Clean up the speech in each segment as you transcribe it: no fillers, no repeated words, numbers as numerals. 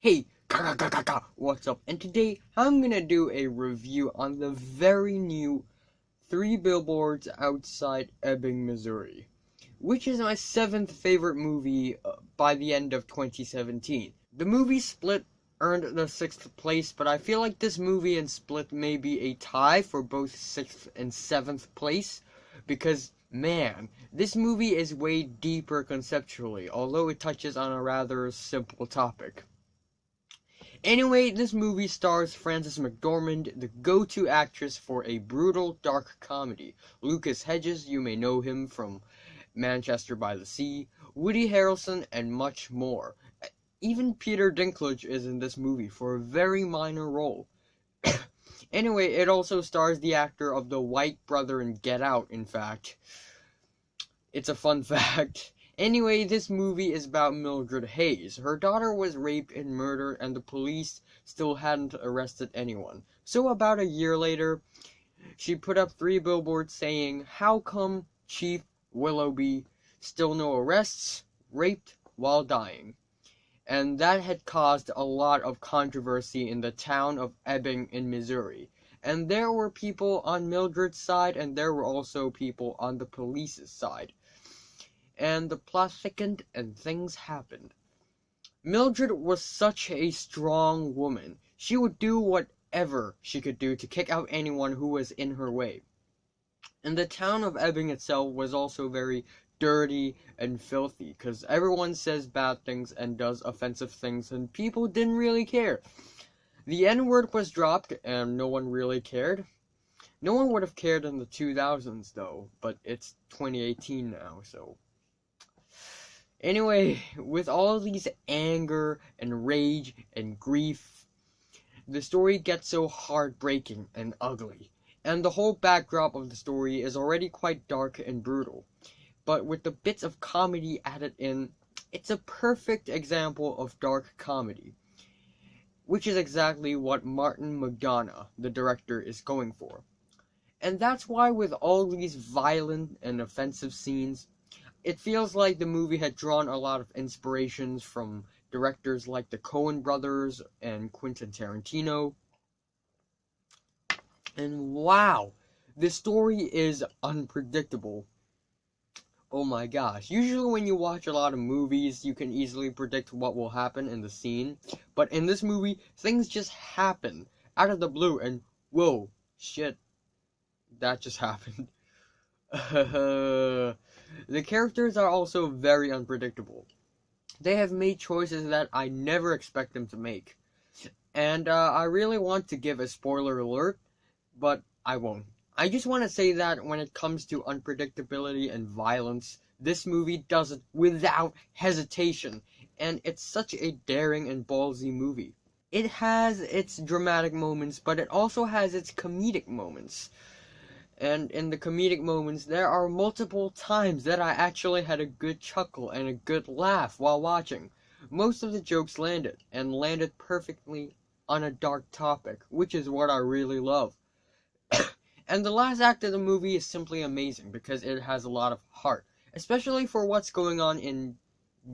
Hey, what's up? And today I'm gonna do a review on the very new Three Billboards Outside Ebbing, Missouri, which is my 7th favorite movie by the end of 2017. The movie Split earned the 6th place, but I feel like this movie and Split may be a tie for both 6th and 7th place, because man, this movie is way deeper conceptually, although it touches on a rather simple topic. Anyway, this movie stars Frances McDormand, the go-to actress for a brutal, dark comedy. Lucas Hedges, you may know him from Manchester by the Sea, Woody Harrelson, and much more. Even Peter Dinklage is in this movie for a very minor role. Anyway, it also stars the actor of the white brother in Get Out, in fact. It's a fun fact. Anyway, this movie is about Mildred Hayes. Her daughter was raped and murdered, and the police still hadn't arrested anyone. So about a year later, she put up 3 billboards saying, "How come Chief Willoughby still no arrests? Raped while dying." And that had caused a lot of controversy in the town of Ebbing in Missouri. And there were people on Mildred's side, and there were also people on the police's side. And the plot thickened and things happened. Mildred was such a strong woman. She would do whatever she could do to kick out anyone who was in her way. And the town of Ebbing itself was also very dirty and filthy, because everyone says bad things and does offensive things, and people didn't really care. The N-word was dropped, and no one really cared. No one would have cared in the 2000s, though, but it's 2018 now, so... Anyway, with all of these anger and rage and grief, the story gets so heartbreaking and ugly. And the whole backdrop of the story is already quite dark and brutal. But with the bits of comedy added in, it's a perfect example of dark comedy. Which is exactly what Martin McDonagh, the director, is going for. And that's why with all these violent and offensive scenes, it feels like the movie had drawn a lot of inspirations from directors like the Coen brothers and Quentin Tarantino. And wow, the story is unpredictable. Oh my gosh, usually when you watch a lot of movies, you can easily predict what will happen in the scene. But in this movie, things just happen out of the blue and whoa, shit, that just happened. The characters are also very unpredictable. They have made choices that I never expect them to make. And I really want to give a spoiler alert, but I won't. I just want to say that when it comes to unpredictability and violence, this movie does it without hesitation. And it's such a daring and ballsy movie. It has its dramatic moments, but it also has its comedic moments. And in the comedic moments, there are multiple times that I actually had a good chuckle and a good laugh while watching. Most of the jokes landed, and landed perfectly on a dark topic, which is what I really love. And the last act of the movie is simply amazing, because it has a lot of heart, especially for what's going on in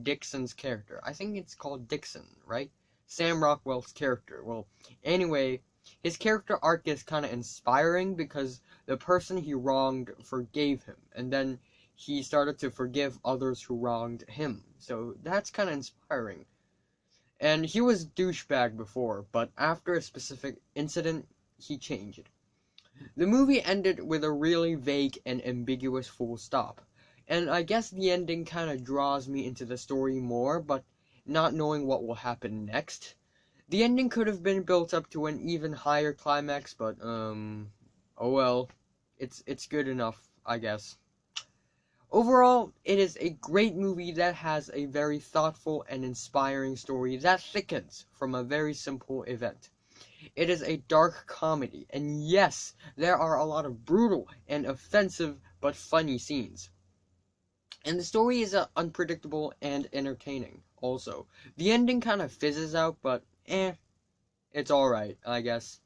Dixon's character. I think it's called Dixon, right? Sam Rockwell's character. Well, anyway, his character arc is kind of inspiring because the person he wronged forgave him, and then he started to forgive others who wronged him. So that's kind of inspiring. And he was douchebag before, but after a specific incident, he changed. The movie ended with a really vague and ambiguous full stop. And I guess the ending kind of draws me into the story more, but not knowing what will happen next. The ending could have been built up to an even higher climax, but, oh well. It's good enough, I guess. Overall, it is a great movie that has a very thoughtful and inspiring story that thickens from a very simple event. It is a dark comedy, and yes, there are a lot of brutal and offensive but funny scenes. And the story is unpredictable and entertaining, also. The ending kind of fizzes out, but it's alright, I guess.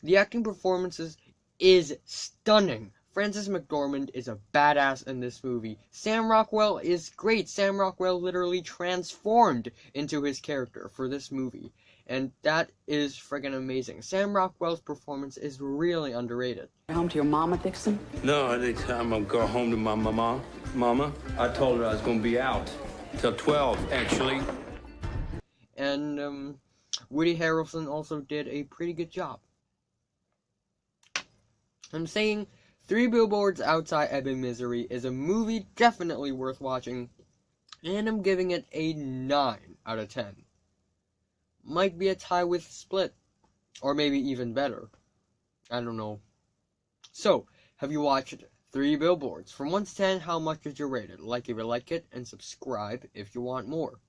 The acting performances is stunning. Frances McDormand is a badass in this movie. Sam Rockwell is great. Sam Rockwell literally transformed into his character for this movie. And that is friggin' amazing. Sam Rockwell's performance is really underrated. Home to your mama, Dixon? No, anytime I go home to my mama, I told her I was gonna be out till 12, actually. And, Woody Harrelson also did a pretty good job. I'm saying Three Billboards Outside Ebbing, Missouri is a movie definitely worth watching, and I'm giving it a 9 out of 10. Might be a tie with Split, or maybe even better. I don't know. So, have you watched Three Billboards? From 1 to 10, how much did you rate it? Like if you like it, and subscribe if you want more.